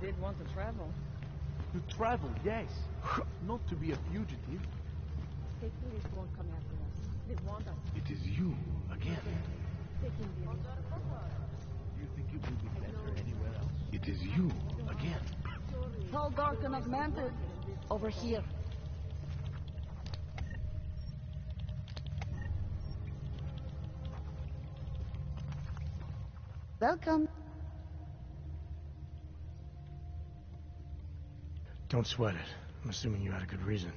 did want to travel. To travel, yes. Not to be a fugitive. State police won't come after us. They want us. It is you, again. Taking the initiative. You think it would be better anywhere else? It is you, again. Tall, dark, and augmented. Over here. Welcome. Don't sweat it. I'm assuming you had a good reason.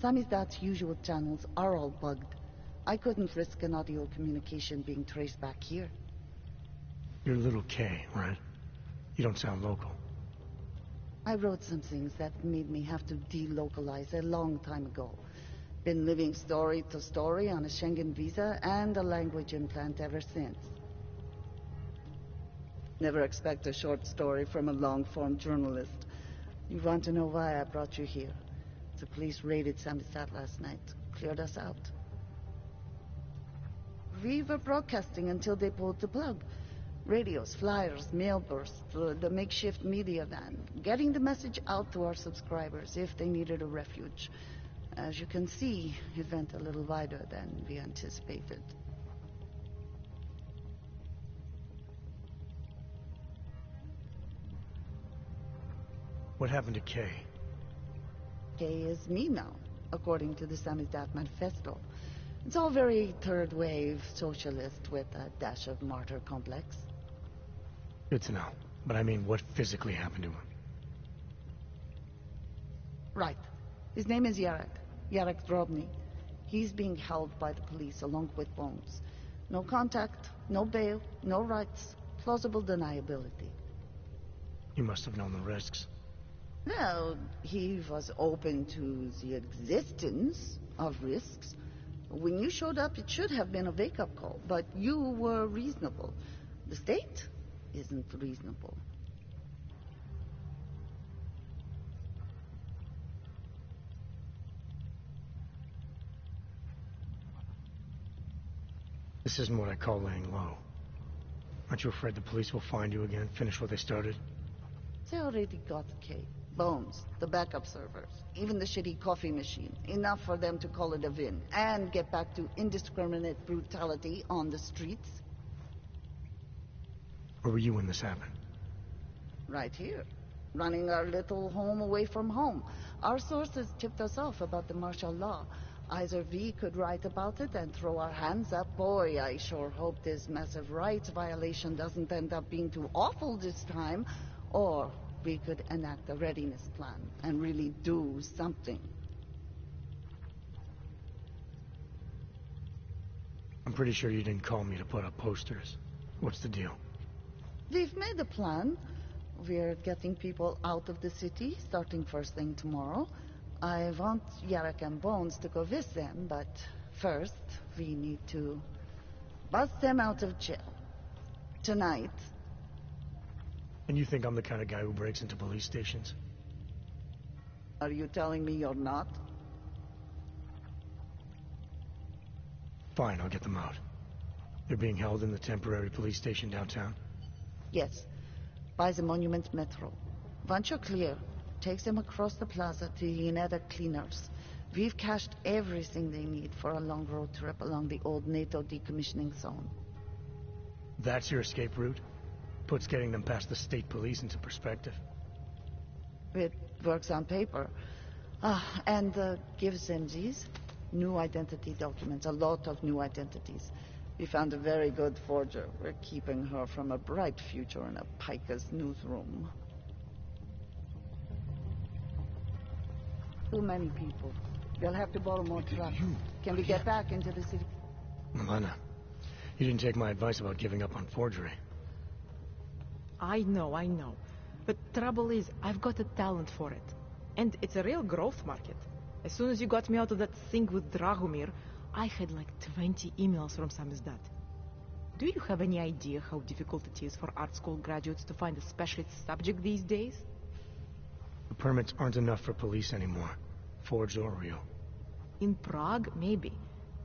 Samizdat's usual channels are all bugged. I couldn't risk an audio communication being traced back here. You're Little K, right? You don't sound local. I wrote some things that made me have to delocalize a long time ago. Been living story to story on a Schengen visa and a language implant ever since. Never expect a short story from a long-form journalist. You want to know why I brought you here? The police raided Samizdat last night. Cleared us out. We were broadcasting until they pulled the plug. Radios, flyers, mail bursts, the makeshift media van. Getting the message out to our subscribers if they needed a refuge. As you can see, it went a little wider than we anticipated. What happened to Kay? Kay is me now, according to the Samizdat Manifesto. It's all very third-wave socialist with a dash of martyr complex. Good to know. But I mean, what physically happened to him? Right. His name is Yarek. Yarek Drobny. He's being held by the police along with Bones. No contact, no bail, no rights. Plausible deniability. You must have known the risks. Well, he was open to the existence of risks. When you showed up, it should have been a wake-up call, but you were reasonable. The state isn't reasonable. This isn't what I call laying low. Aren't you afraid the police will find you again, finish what they started? They already got Kate. Bones, the backup servers, even the shitty coffee machine. Enough for them to call it a win and get back to indiscriminate brutality on the streets. Where were you when this happened? Right here. Running our little home away from home. Our sources tipped us off about the martial law. Either we could write about it and throw our hands up. Boy, I sure hope this massive rights violation doesn't end up being too awful this time. Or we could enact a readiness plan and really do something. I'm pretty sure you didn't call me to put up posters. What's the deal? We've made a plan. We're getting people out of the city, starting first thing tomorrow. I want Yarek and Bones to go with them, but first, we need to bust them out of jail. Tonight. And you think I'm the kind of guy who breaks into police stations? Are you telling me you're not? Fine, I'll get them out. They're being held in the temporary police station downtown? Yes. By the Monument Metro. Once you're clear, takes them across the plaza to the United Cleaners. We've cached everything they need for a long road trip along the old NATO decommissioning zone. That's your escape route? Puts getting them past the state police into perspective. It works on paper. And gives them these new identity documents, a lot of new identities. We found a very good forger. We're keeping her from a bright future in a piker's newsroom. Too many people. You'll have to borrow more trucks. Can we get back into the city? Milena, you didn't take my advice about giving up on forgery. I know. But trouble is, I've got a talent for it. And it's a real growth market. As soon as you got me out of that thing with Dragomir, I had like 20 emails from Samizdat. Do you have any idea how difficult it is for art school graduates to find a specialist subject these days? The permits aren't enough for police anymore, forged or real. In Prague, maybe.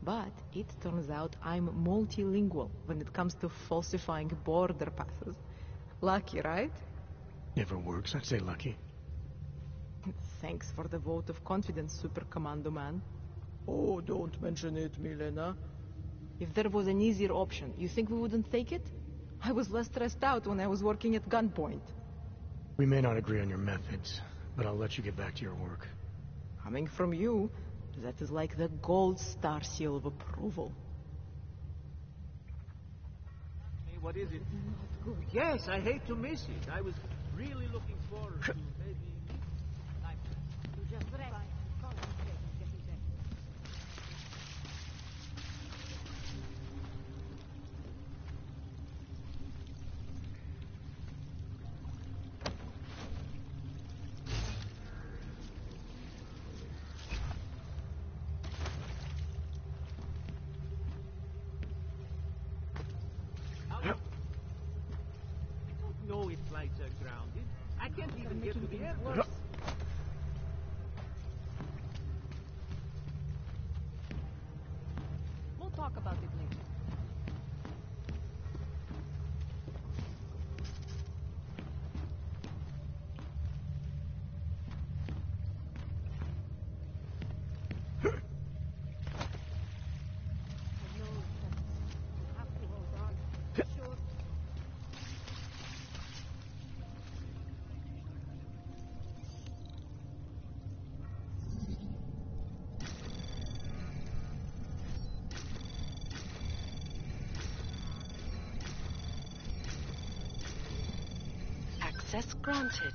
But it turns out I'm multilingual when it comes to falsifying border passes. Lucky, right? Never works, I'd say lucky. Thanks for the vote of confidence, Super Commando Man. Oh, don't mention it, Milena. If there was an easier option, you think we wouldn't take it? I was less stressed out when I was working at gunpoint. We may not agree on your methods, but I'll let you get back to your work. Coming from you, that is like the gold star seal of approval. Hey, what is it? Yes, I hate to miss it. I was really looking forward to maybe... know if flights are grounded. I can't even get to the airport. We'll talk about it later. Access granted.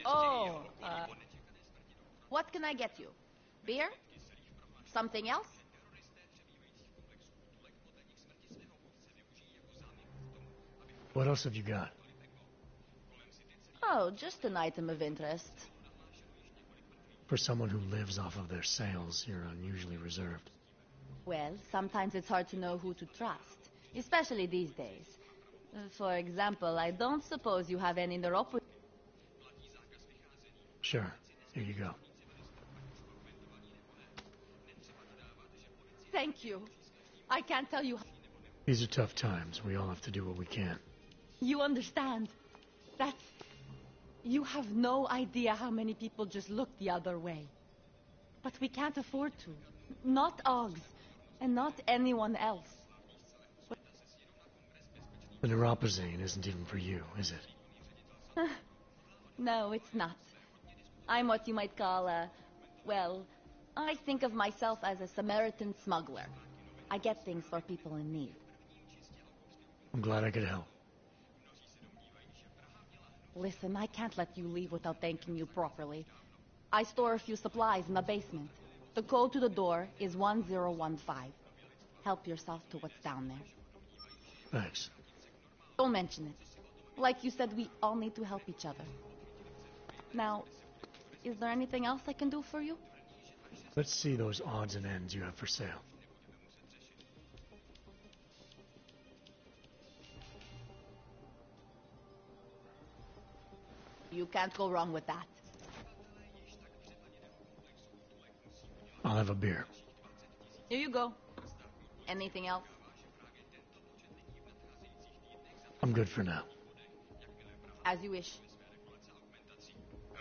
Oh, what can I get you? Beer? Something else? What else have you got? Oh, just an item of interest. For someone who lives off of their sales, you're unusually reserved. Well, sometimes it's hard to know who to trust, especially these days. For example, I don't suppose you have any neuropathy. Sure, here you go. Thank you. I can't tell you. These are tough times. We all have to do what we can. You understand. That's... You have no idea how many people just look the other way. But we can't afford to. Not Oggs. And not anyone else. The neuropazine isn't even for you, is it? No, it's not. I'm what you might call a... Well, I think of myself as a Samaritan smuggler. I get things for people in need. I'm glad I could help. Listen, I can't let you leave without thanking you properly. I store a few supplies in the basement. The code to the door is 1015. Help yourself to what's down there. Thanks. Don't mention it. Like you said, we all need to help each other. Now, is there anything else I can do for you? Let's see those odds and ends you have for sale. You can't go wrong with that. I'll have a beer. Here you go. Anything else? I'm good for now. As you wish.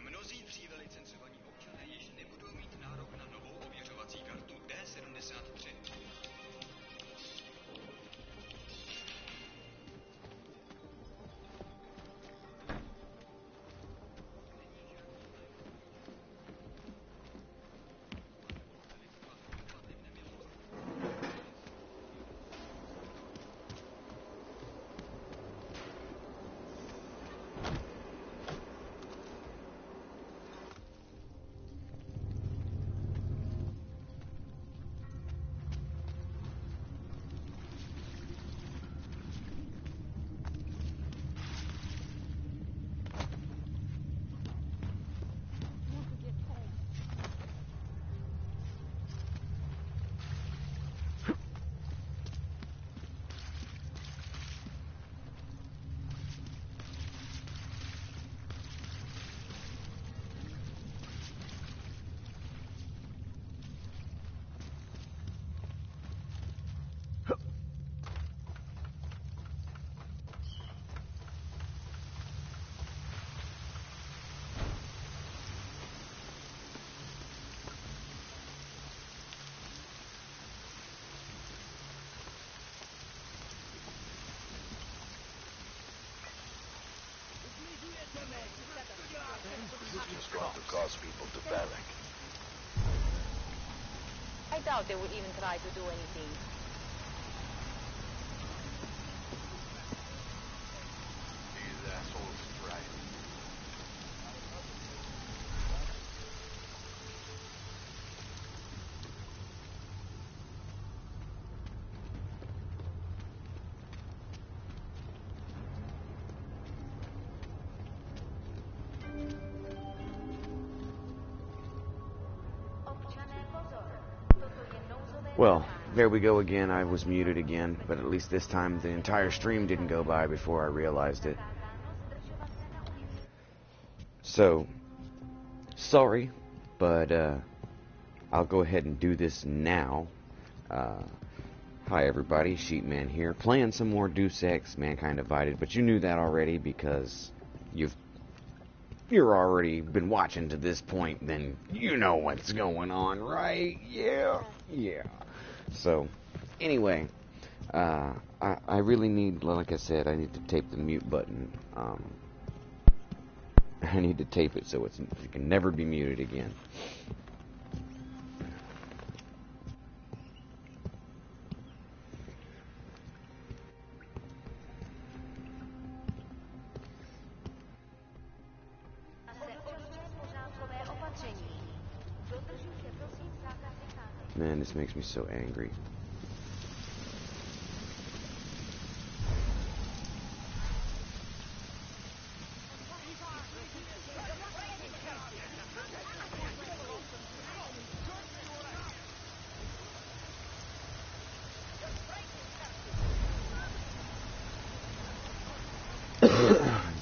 Mnozí dříve licencovaní občané již nebudou mít nárok na novou ověřovací kartu D73. It's going to cause people to panic. I doubt they would even try to do anything. These assholes try. Well, there we go again. I was muted again, but at least this time the entire stream didn't go by before I realized it. So, sorry, but I'll go ahead and do this now. Hi everybody, Sheepman here, playing some more Deus Ex Mankind Divided, but you knew that already because you're already been watching to this point, then you know what's going on, right? Yeah. So, anyway, I really need, like I said, I need to tape the mute button. I need to tape it so it can never be muted again. Man, this makes me so angry.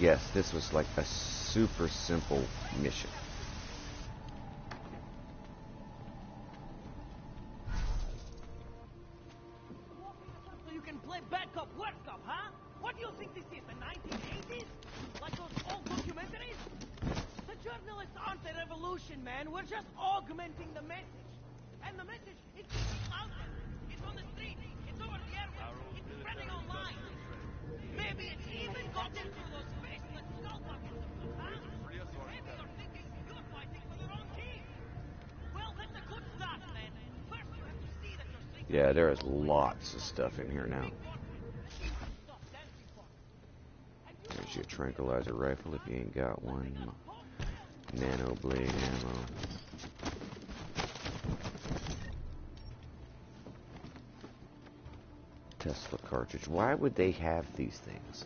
Yes, this was like a super simple mission. So you can play bad cop, worse cop, huh? What do you think this is, the 1980s? Like those old documentaries? The journalists aren't the revolution, man. We're just augmenting the message. And the message is out there. It's on the street. It's over the airwaves. It's spreading online. Maybe it even got into those faceless skull buckets, huh? Maybe you're thinking you're fighting for your own team. Well, that's a good start, man. First you have to see that you're thinking. Yeah, there is lots of stuff in here now. There's your tranquilizer rifle if you ain't got one. Nano blade ammo. Tesla cartridge. Why would they have these things?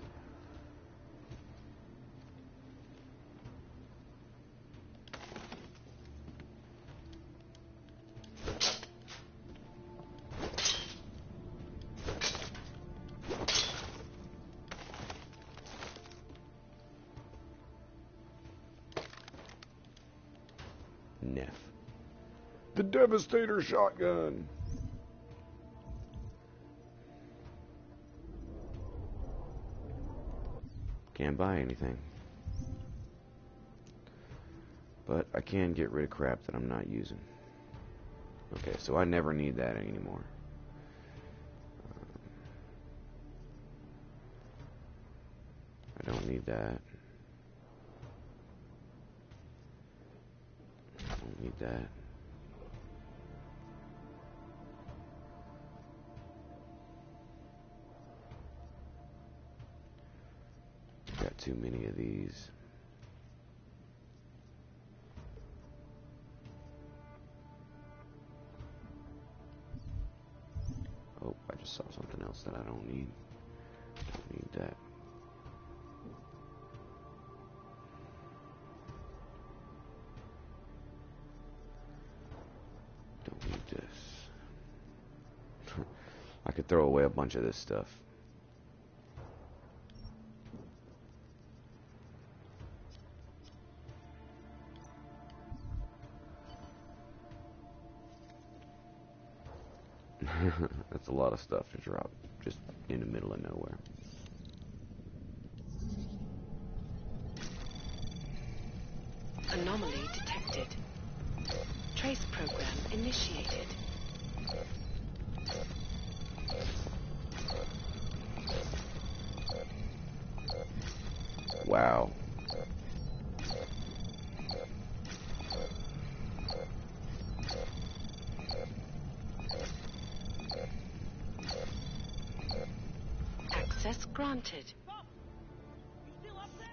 Neff. The Devastator shotgun. Can't buy anything. But I can get rid of crap that I'm not using. Okay, so I never need that anymore. I don't need that. I don't need that. Got too many of these. Oh, I just saw something else that I don't need. Don't need that. Don't need this. I could throw away a bunch of this stuff. That's a lot of stuff to drop just in the middle of nowhere. Anomaly detected. Trace program initiated. Wow. Access granted. Bob, you still up there?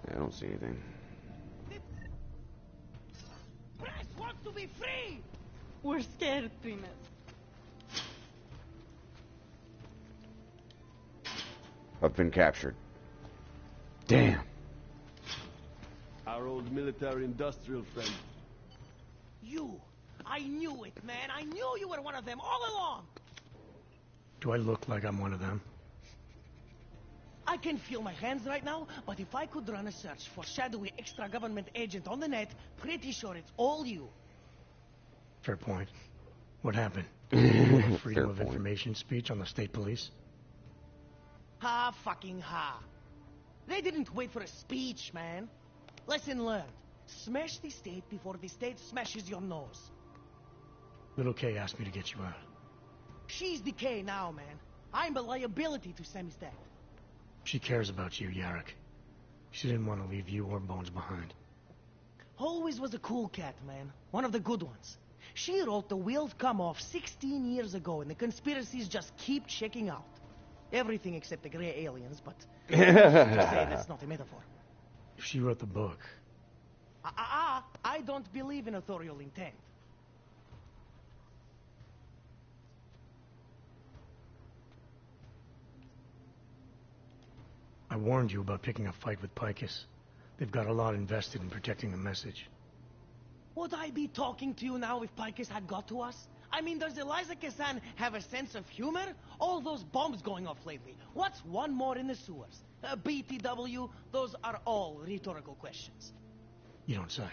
I don't see anything. Press wants to be free! We're scared, Primus. I've been captured. Damn. Our old military-industrial friend. You! I knew it, man! I knew you were one of them all along! Do I look like I'm one of them? I can feel my hands right now, but if I could run a search for shadowy extra-government agent on the net, pretty sure it's all you. Fair point. What happened? Freedom Fair of point. information speech on the state police? Ha fucking ha. They didn't wait for a speech, man. Lesson learned. Smash the state before the state smashes your nose. Little K asked me to get you out. She's the K now, man. I'm a liability to Sammy's dad. She cares about you, Yarrick. She didn't want to leave you or Bones behind. Always was a cool cat, man. One of the good ones. She wrote The Wheels Come Off 16 years ago, and the conspiracies just keep checking out. Everything except the gray aliens, but say that's not a metaphor. If she wrote the book, I don't believe in authorial intent. I warned you about picking a fight with Picus. They've got a lot invested in protecting the message. Would I be talking to you now if Picus had got to us? I mean, does Eliza Kazan have a sense of humor? All those bombs going off lately. What's one more in the sewers? BTW, those are all rhetorical questions. You don't say.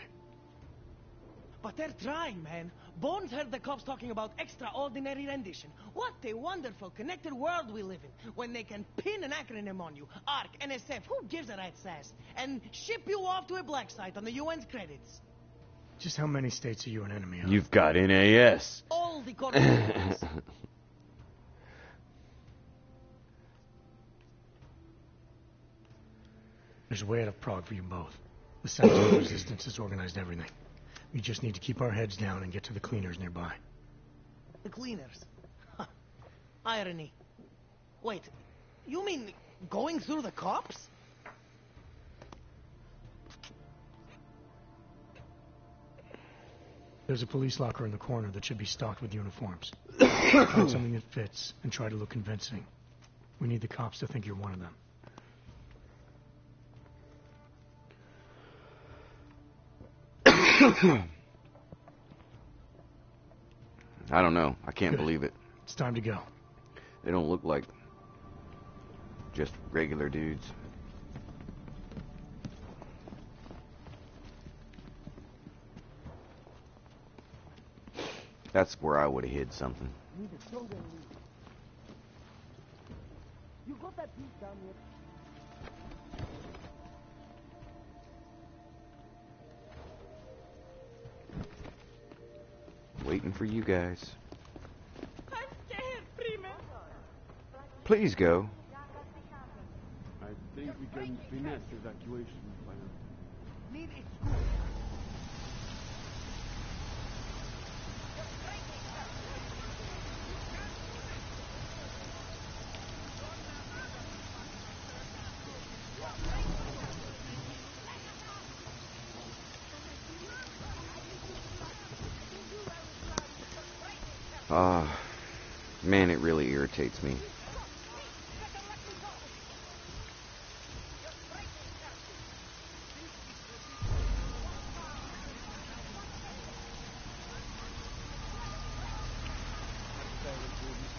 But they're trying, man. Bones heard the cops talking about extraordinary rendition. What a wonderful connected world we live in, when they can pin an acronym on you. ARC, NSF, who gives a rat's ass? And ship you off to a black site on the UN's credits. Just how many states are you an enemy of? You've got NAS. All the corporate ones. There's a way out of Prague for you both. The Sentinel Resistance has organized everything. We just need to keep our heads down and get to the cleaners nearby. The cleaners. Huh. Irony. Wait, you mean going through the cops? There's a police locker in the corner that should be stocked with uniforms. Find something that fits and try to look convincing. We need the cops to think you're one of them. I don't know. I can't Good. believe it. It's time to go. They don't look like just regular dudes. That's where I would have hid something. You got that piece down here. Waiting for you guys. I'm scared, Prima. Please go. I think we can finesse evacuation plan. Need a school. Ah, man, it really irritates me.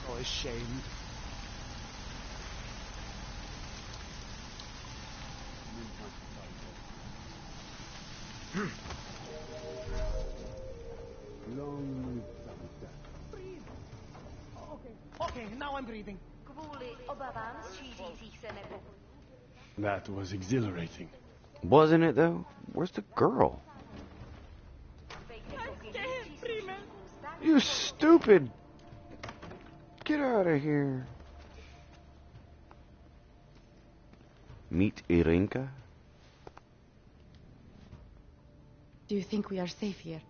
So ashamed. Long sunset. Breathe. Okay, now I'm breathing. That was exhilarating. Wasn't it, though? Where's the girl? I'm scared, Prima. You stupid! Get out of here. Meet Irinka? Do you think we are safe here?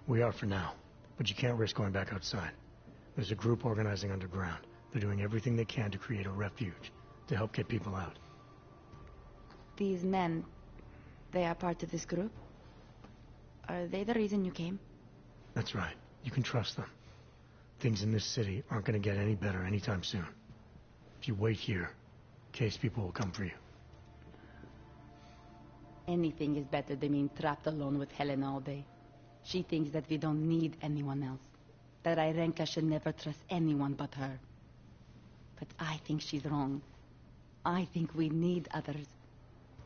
We are for now, but you can't risk going back outside. There's a group organizing underground. They're doing everything they can to create a refuge, to help get people out. These men, they are part of this group? Are they the reason you came? That's right. You can trust them. Things in this city aren't going to get any better anytime soon. If you wait here, Case people will come for you. Anything is better than being trapped alone with Helena all day. She thinks that we don't need anyone else. That Irenka should never trust anyone but her. But I think she's wrong. I think we need others.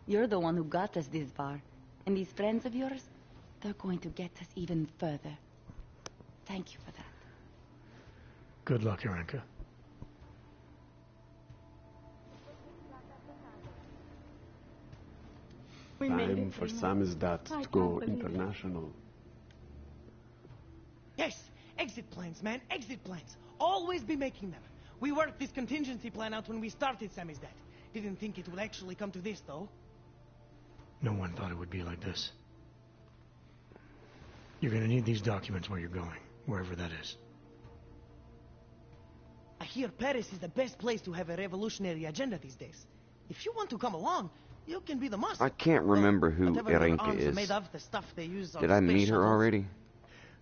You're the one who got us this far. And these friends of yours, they're going to get us even further. Thank you for that. Good luck, Irenka. Time for Samizdat to go international. Yes, exit plans, man, exit plans. Always be making them. We worked this contingency plan out when we started Samizdat. Didn't think it would actually come to this, though. No one thought it would be like this. You're gonna need these documents where you're going, wherever that is. I hear Paris is the best place to have a revolutionary agenda these days. If you want to come along, you can be the master. I can't remember who Whatever their Irenka arms are is. made of, the stuff they use on Did I space meet her shuttles. already?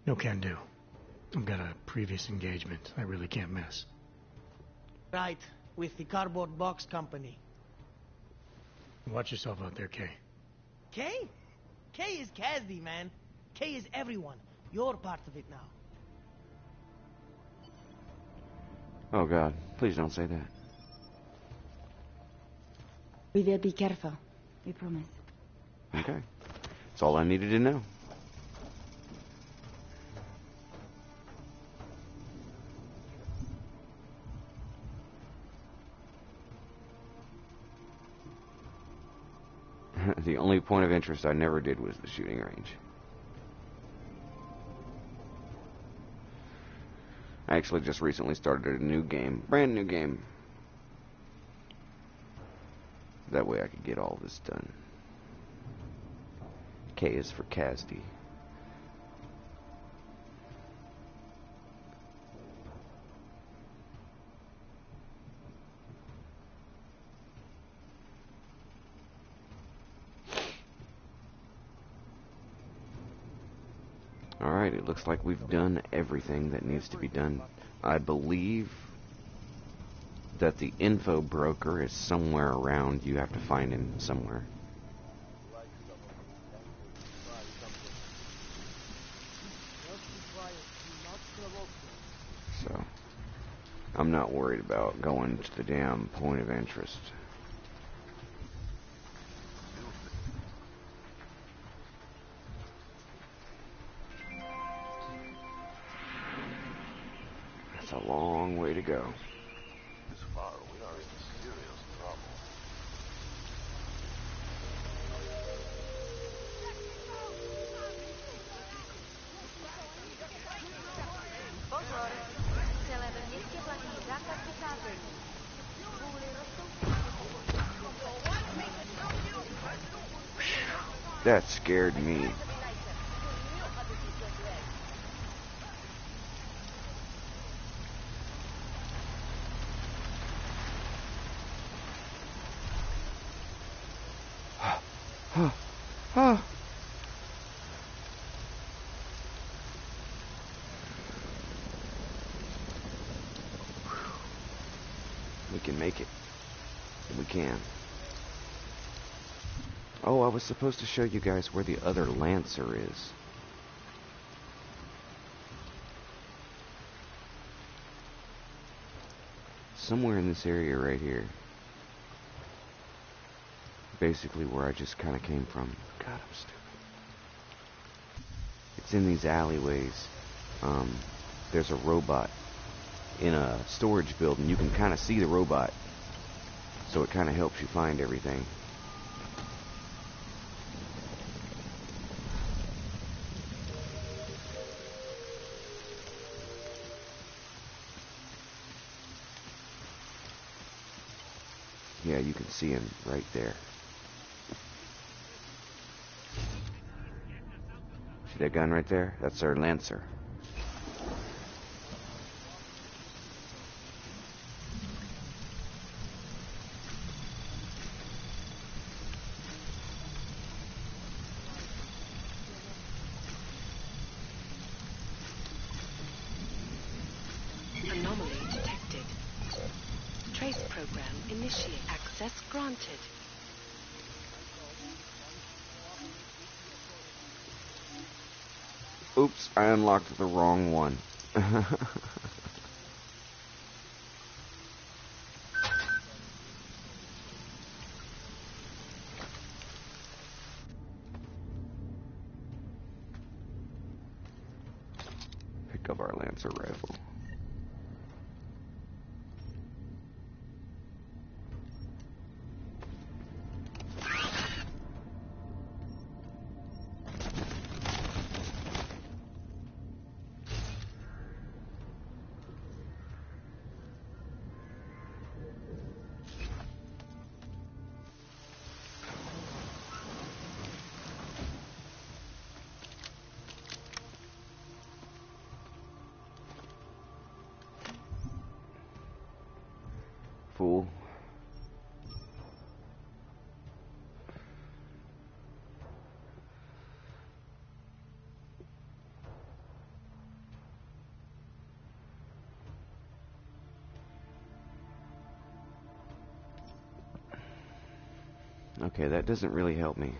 No can do. I've got a previous engagement I really can't miss. Right, with the cardboard box company. Watch yourself out there, Kay. Kay? Kay is Kazdi, man. Kay is everyone. You're part of it now. Oh God, please don't say that. We will be careful. We promise. Okay. That's all I needed to know. The only point of interest I never did was the shooting range. I actually just recently started a new game. Brand new game. That way I could get all this done. K is for Kazdi. Alright, it looks like we've done everything that needs to be done. I believe that the info broker is somewhere around. You have to find him somewhere. I'm not worried about going to the damn point of interest. That's a long way to go. This far, we are in serious trouble. Pozor, celé městě platí zákaz vycházení. Kvůli That scared me. We can make it. We can. Oh, I was supposed to show you guys where the other Lancer is. Somewhere in this area right here. Basically where I just kind of came from. God, I'm stupid. It's in these alleyways. There's a robot in a storage building. You can kind of see the robot. So it kind of helps you find everything. Yeah, you can see him right there. See that gun right there? That's our Lancer. Anomaly detected. Trace program initiate. Access granted. Oops, I unlocked the wrong one. Pick up our Lancer rifle. Fool. Okay, that doesn't really help me.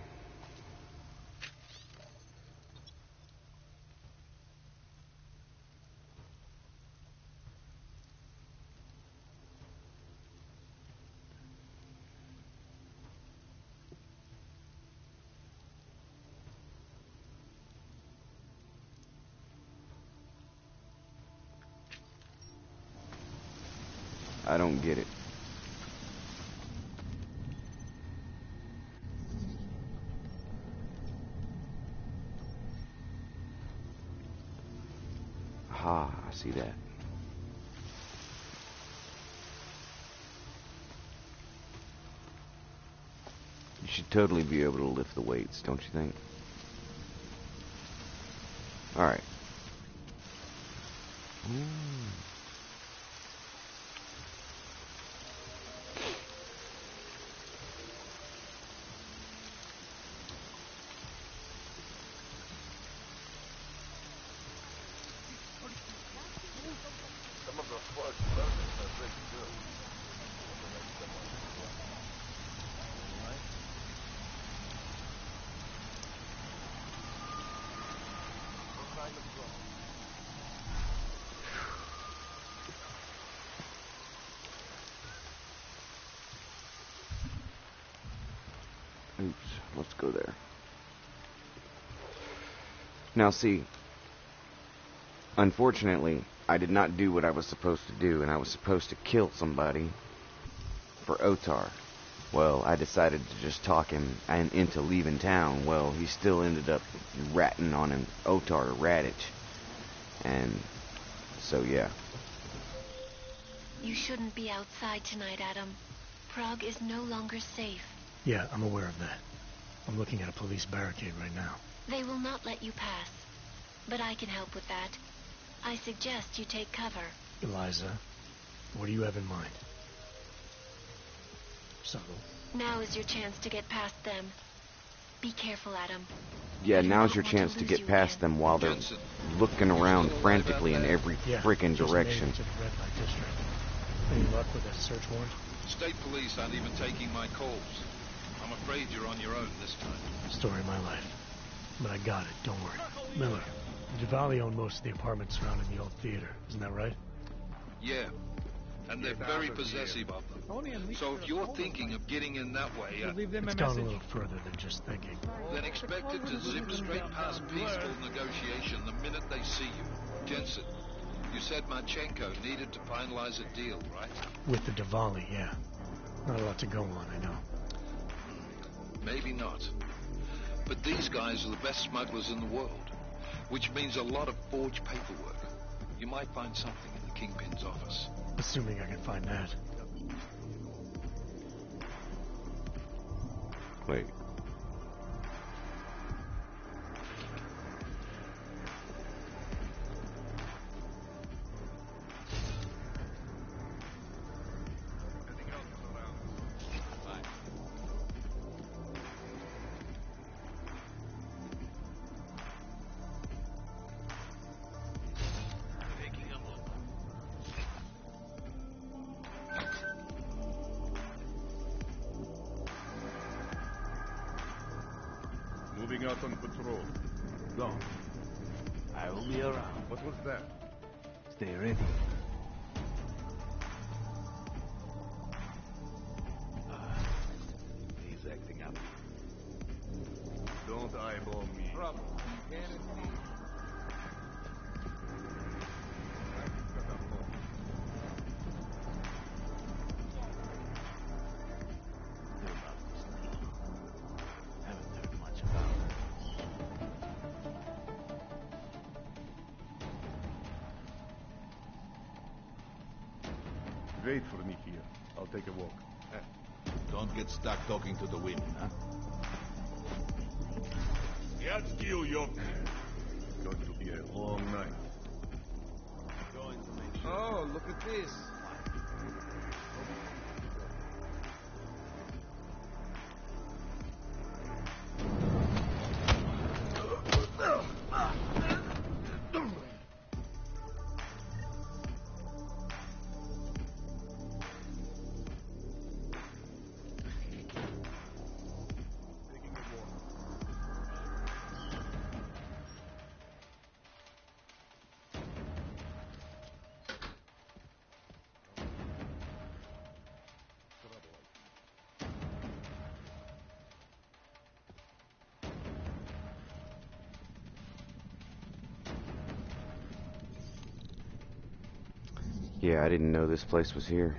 I don't get it. Ha, I see that. You should totally be able to lift the weights, don't you think? Alright. Some of those forest developments are pretty good. Oops, let's go there. Now see, unfortunately, I did not do what I was supposed to do, and I was supposed to kill somebody for Otar. Well, I decided to just talk him into leaving town. Well, he still ended up ratting on an Otar Radich. And so, yeah. You shouldn't be outside tonight, Adam. Prague is no longer safe. Yeah, I'm aware of that. I'm looking at a police barricade right now. They will not let you pass. But I can help with that. I suggest you take cover. Eliza, what do you have in mind? Subtle. Now is your chance to get past them. Be careful, Adam. Yeah, now's your chance to get past them while they're looking around frantically in every frickin' direction. To the red light district. Any luck with that search warrant? State police aren't even taking my calls. I'm afraid you're on your own this time. Story of my life. But I got it, don't worry. Miller, Javali owned most of the apartments surrounding the old theater, isn't that right? Yeah, and they're very possessive of them. So if you're thinking of getting in that way, It's gone a little further than just thinking. then expect it to zip straight past peaceful negotiation the minute they see you. Jensen, you said Marchenko needed to finalize a deal, right? With the Diwali, yeah. Not a lot to go on, I know. Maybe not. But these guys are the best smugglers in the world, which means a lot of forged paperwork. You might find something in the Kingpin's office. Assuming I can find that. Wait. Moving out on patrol. Go. I will be around. What was that? Stay ready. He's acting up. Don't eyeball me. Trouble. Wait for me here. I'll take a walk. Don't get stuck talking to the women, huh? Going to be a long night. Going to make sure. Oh, look at this. Yeah, I didn't know this place was here.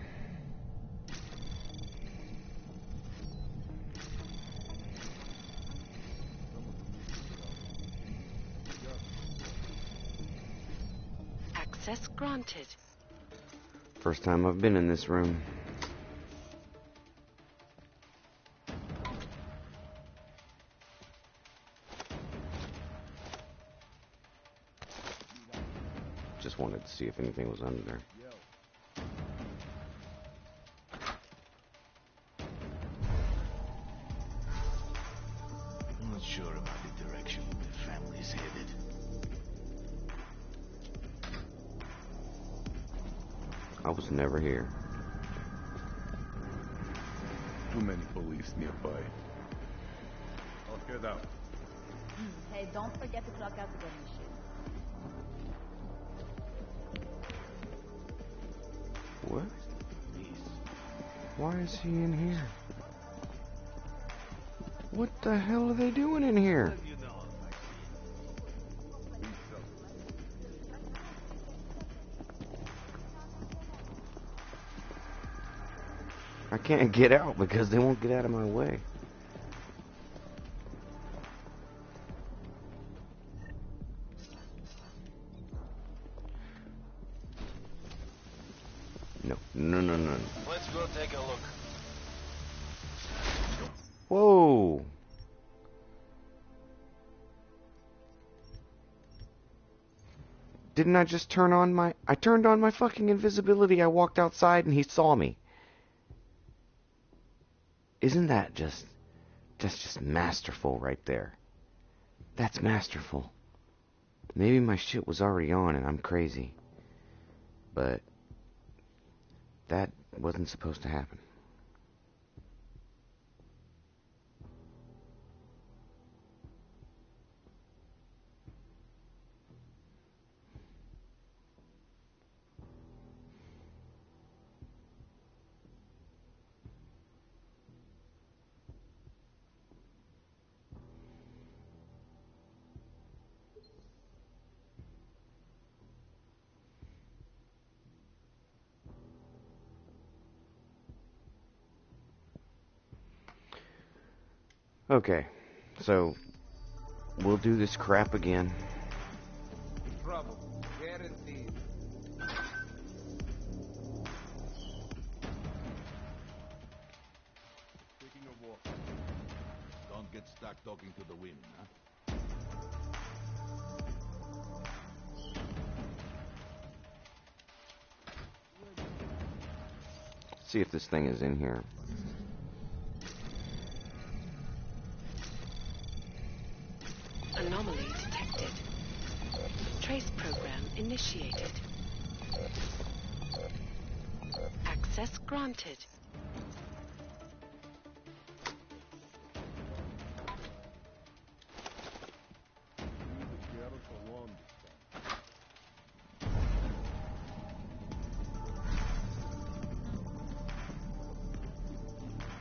Access granted. First time I've been in this room. Just wanted to see if anything was under there. I'm not sure about the direction the family's headed. I was never here. Too many police nearby. I'll head out. Hey, don't forget to clock out again, Michelle. What? Why is he in here? What the hell are they doing in here? I can't get out because they won't get out of my way. No, no, no, no. Let's go take a look. Whoa! Didn't I just turn on my... I turned on my fucking invisibility. I walked outside and he saw me. Isn't that just... That's just masterful right there. That's masterful. Maybe my shit was already on and I'm crazy. But... that wasn't supposed to happen. Okay, so we'll do this crap again. Trouble, guaranteed. Taking a walk. Don't get stuck talking to the wind, huh? See if this thing is in here. Anomaly detected. Trace program initiated. Access granted.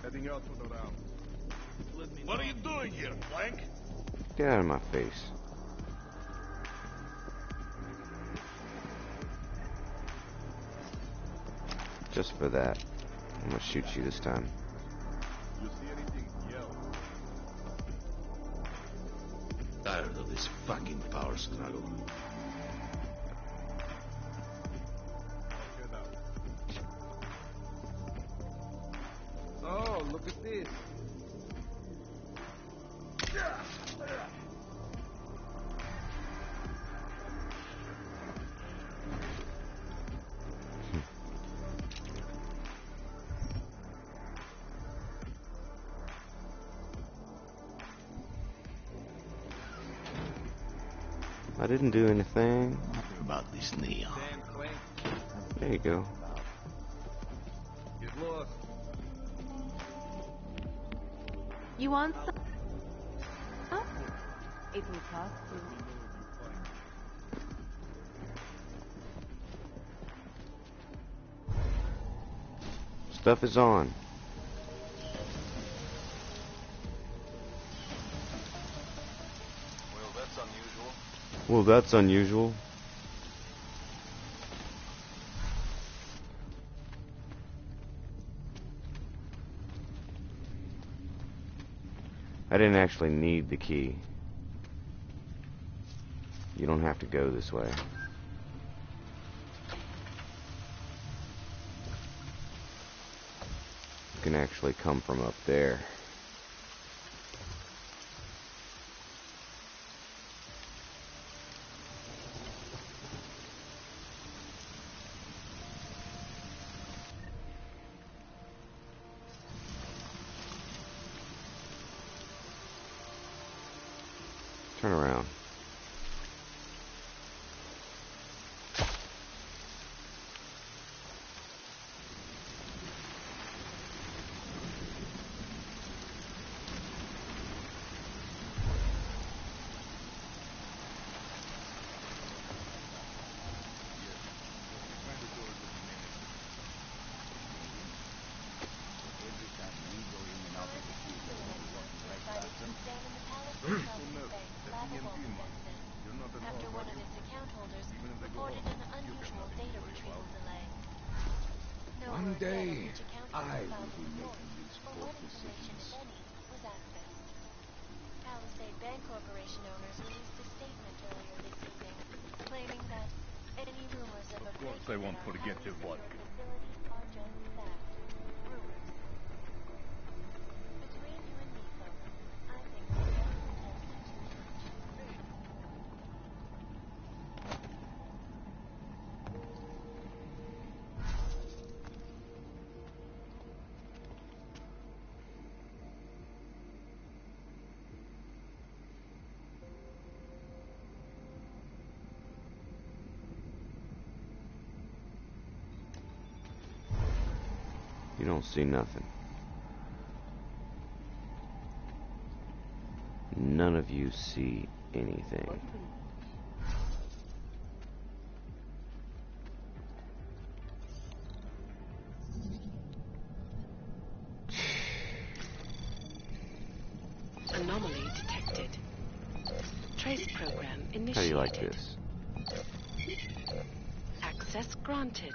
Heading out for the round. What are you doing here, Plank? Get out of my face. Just for that, I'm gonna shoot you this time. You see anything? Yell. Tired of this fucking power struggle. Head out. Oh, look at this. I didn't do anything. About this neon. There you go. Get lost. You want some? Huh? It will cost you. Stuff is on. Well, that's unusual. Well, that's unusual. I didn't actually need the key. You don't have to go this way. You can actually come from up there. Turn around. Every time we go in and out of the key, walk right past After one of its account holders reported an unusual data retrieval delay. No One word yet day, of which account I holder will filed be the report, making these or poor what information, if decisions. any, was accessed. Palisade Bank Corporation owners released a statement earlier this evening, claiming that any rumors of a Of course they won't forget their vodka. facility are just that, rumors. Between you and me, folks, I think the best protected too much. You don't see nothing. None of you see anything. Anomaly detected. Trace program initiated. How do you like this? Access granted.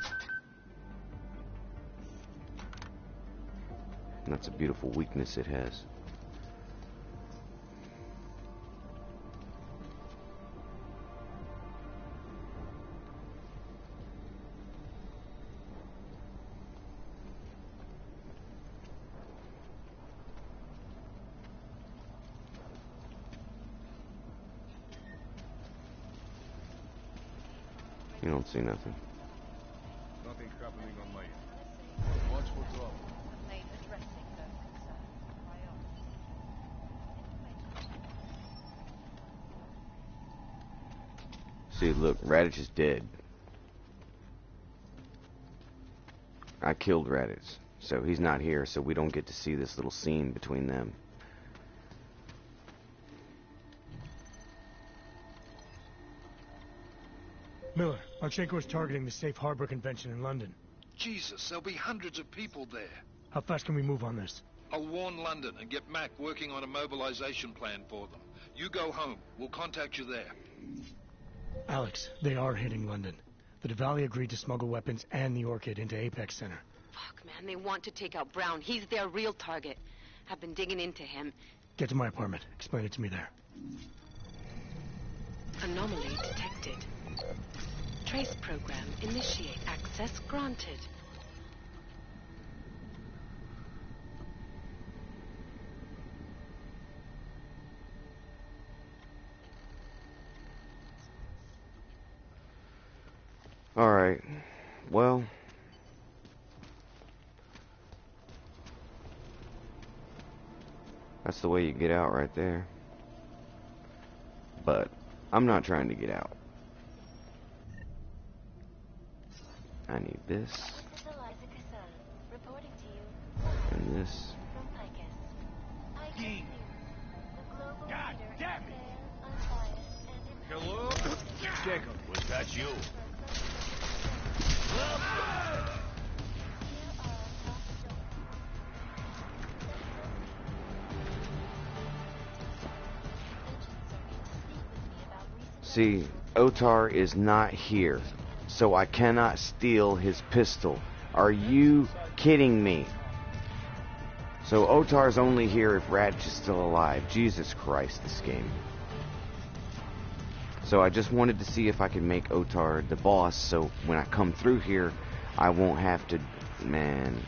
And that's a beautiful weakness it has. You don't see nothing. Nothing happening on my end. Watch for trouble. See, look, Raditz is dead. I killed Raditz, so he's not here, so we don't get to see this little scene between them. Miller, Marchenko is targeting the Safe Harbor Convention in London. Jesus, there'll be hundreds of people there. How fast can we move on this? I'll warn London and get Mac working on a mobilization plan for them. You go home. We'll contact you there. Alex, they are hitting London. The Diwali agreed to smuggle weapons and the Orchid into Apex Center. Fuck, man, they want to take out Brown. He's their real target. I've been digging into him. Get to my apartment. Explain it to me there. Anomaly detected. Trace program initiate. Access granted. Alright, well, that's the way you get out right there. But I'm not trying to get out. I need this. And this. God damn it! Hello? Jacob, was that you? See, Otar is not here, so I cannot steal his pistol. Are you kidding me? So Otar's only here if Raditz is still alive. Jesus Christ, this game. So I just wanted to see if I could make Otar the boss, so when I come through here, I won't have to... Man.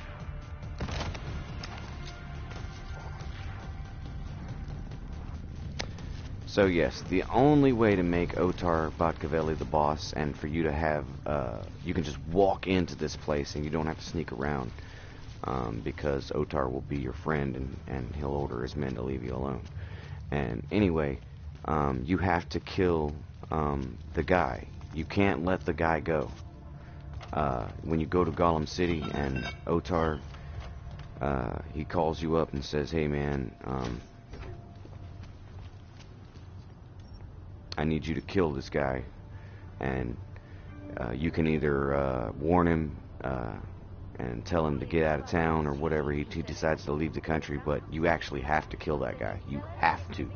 So yes, the only way to make Otar Botkavelli the boss, and for you to have... you can just walk into this place and you don't have to sneak around. Because Otar will be your friend, and he'll order his men to leave you alone. And anyway, you have to kill the guy. You can't let the guy go. When you go to Gollum City and Otar, he calls you up and says, hey man, I need you to kill this guy. And you can either warn him and tell him to get out of town or whatever, he decides to leave the country, but you actually have to kill that guy. You have to.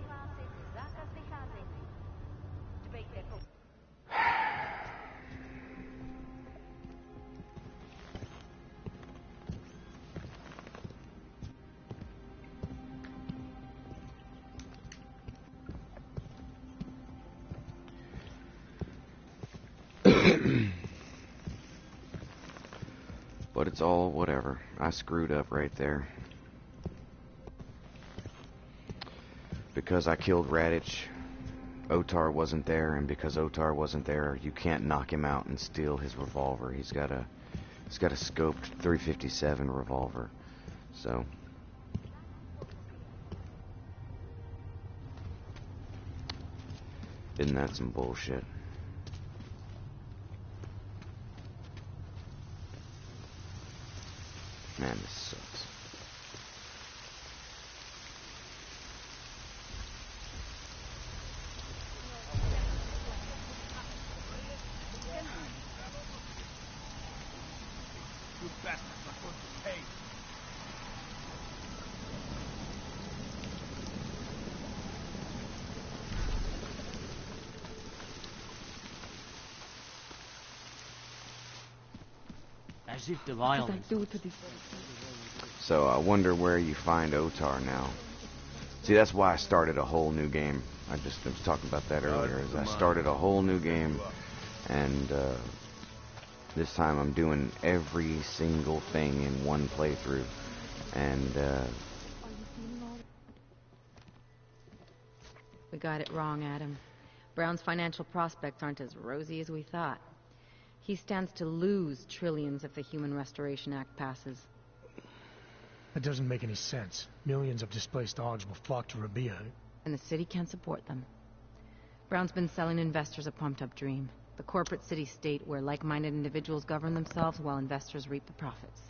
But it's all whatever. I screwed up right there. Because I killed Radich, Otar wasn't there, and because Otar wasn't there, you can't knock him out and steal his revolver. He's got a scoped 357 revolver. So isn't that some bullshit? Man, this sucks. You bastards are going to pay. As if the violence... So I wonder where you find Otar now. See, that's why I started a whole new game. I was talking about that earlier. Is I started a whole new game, and this time I'm doing every single thing in one playthrough. And we got it wrong, Adam. Brown's financial prospects aren't as rosy as we thought. He stands to lose trillions if the Human Restoration Act passes. That doesn't make any sense. Millions of displaced Augs will flock to Rabia. And the city can't support them. Brown's been selling investors a pumped-up dream. The corporate city-state where like-minded individuals govern themselves while investors reap the profits.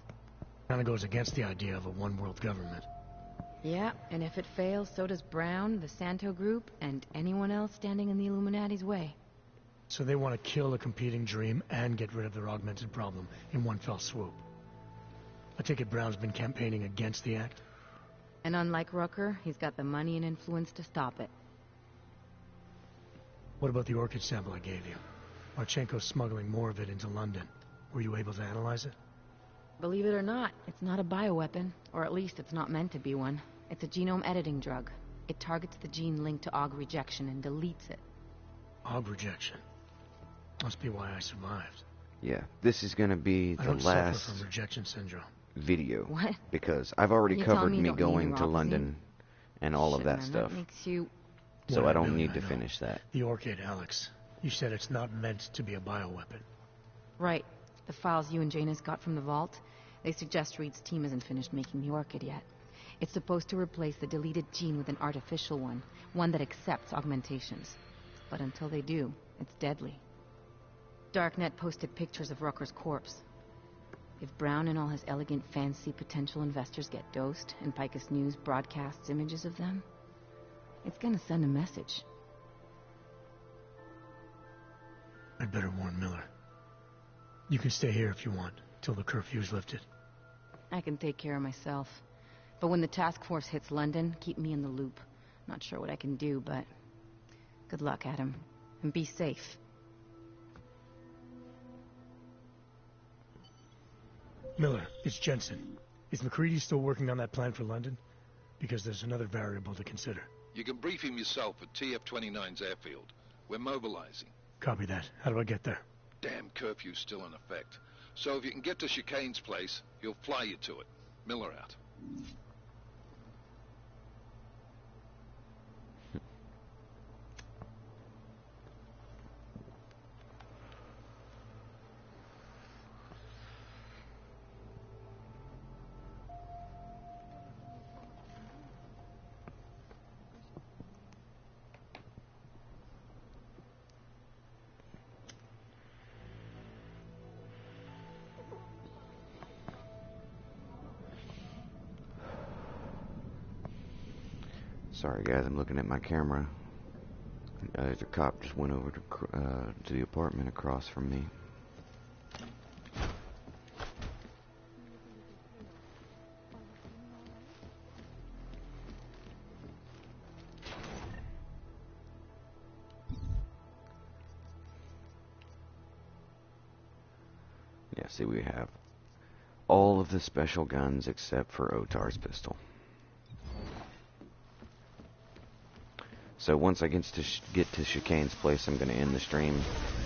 Kinda goes against the idea of a one-world government. Yeah, and if it fails, so does Brown, the Santo Group, and anyone else standing in the Illuminati's way. So they want to kill a competing dream and get rid of their augmented problem in one fell swoop. I take it Brown's been campaigning against the act? And unlike Rucker, he's got the money and influence to stop it. What about the orchid sample I gave you? Marchenko's smuggling more of it into London. Were you able to analyze it? Believe it or not, it's not a bioweapon, or at least it's not meant to be one. It's a genome editing drug. It targets the gene linked to Aug rejection and deletes it. Aug rejection? Must be why I survived. yeah, this is gonna be I the don't last suffer from rejection syndrome. video. What? Because I've already You covered telling me you me don't need going to neuropathy? London and all of Shit, that man, stuff. That makes you... So Well, I don't really, need to know. finish that. The orchid, Alex. You said it's not meant to be a bioweapon. Right. The files you and Janus got from the vault, they suggest Reed's team isn't finished making the orchid yet. It's supposed to replace the deleted gene with an artificial one that accepts augmentations. But until they do, it's deadly. Darknet posted pictures of Rucker's corpse. If Brown and all his elegant, fancy potential investors get dosed, and Picus News broadcasts images of them, it's gonna send a message. I'd better warn Miller. You can stay here if you want, till the curfew's lifted. I can take care of myself. But when the task force hits London, keep me in the loop. Not sure what I can do, but... good luck, Adam. And be safe. Miller, it's Jensen. Is McCready still working on that plan for London? Because there's another variable to consider. You can brief him yourself at TF-29's airfield. We're mobilizing. Copy that. How do I get there? Damn curfew's still in effect. So if you can get to Chicane's place, he'll fly you to it. Miller out. Sorry guys, I'm looking at my camera. The cop just went over to the apartment across from me. Yeah, see, we have all of the special guns except for Otar's pistol. So once I get to Chicane's place, I'm going to end the stream,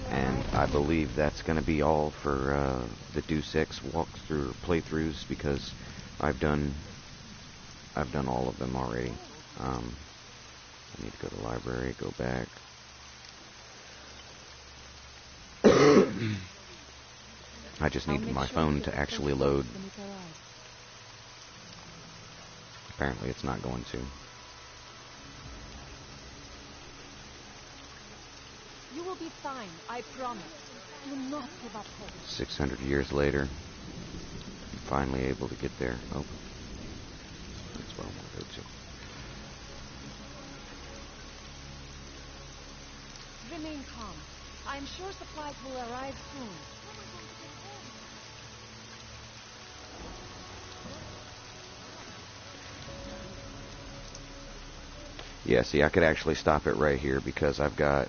and I believe that's going to be all for the Deus Ex walkthrough playthroughs, because I've done all of them already. I need to go to the library, go back. I just need my phone to actually load. Apparently it's not going to. You will be fine, I promise. Do not give up hope. 600 years later, I'm finally able to get there. Oh, that's where I want to go to. Remain calm. I'm sure supplies will arrive soon. Yeah, see, I could actually stop it right here, because I've got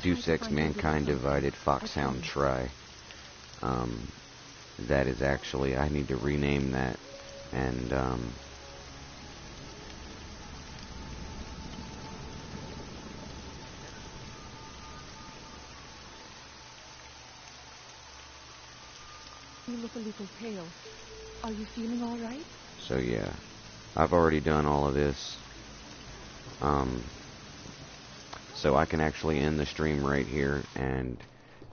Deus Ex Mankind Divided Foxhound Try. That is actually, I need to rename that, and You look a little pale. Are you feeling all right? so yeah, I've already done all of this. So I can actually end the stream right here, and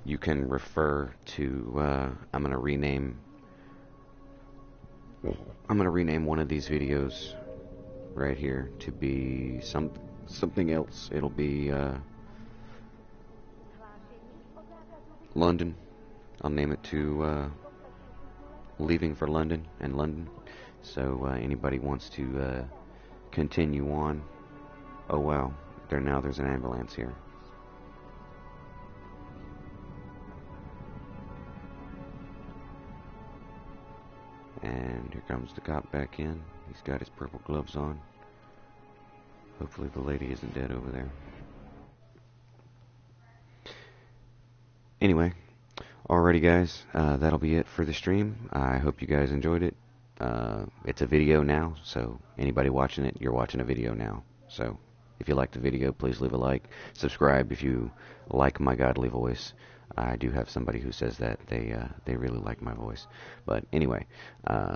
you can refer to, I'm going to rename one of these videos right here to be something else. It'll be London. I'll name it to Leaving for London and London. So anybody wants to continue on. Oh wow, there's an ambulance here. And here comes the cop back in. He's got his purple gloves on. Hopefully the lady isn't dead over there. Anyway, alrighty guys, that'll be it for the stream. I hope you guys enjoyed it. It's a video now, so anybody watching it, you're watching a video now. So if you like the video, please leave a like. Subscribe if you like my godly voice. I do have somebody who says that they really like my voice. But anyway,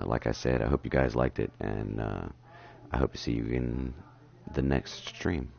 like I said, I hope you guys liked it, and I hope to see you in the next stream.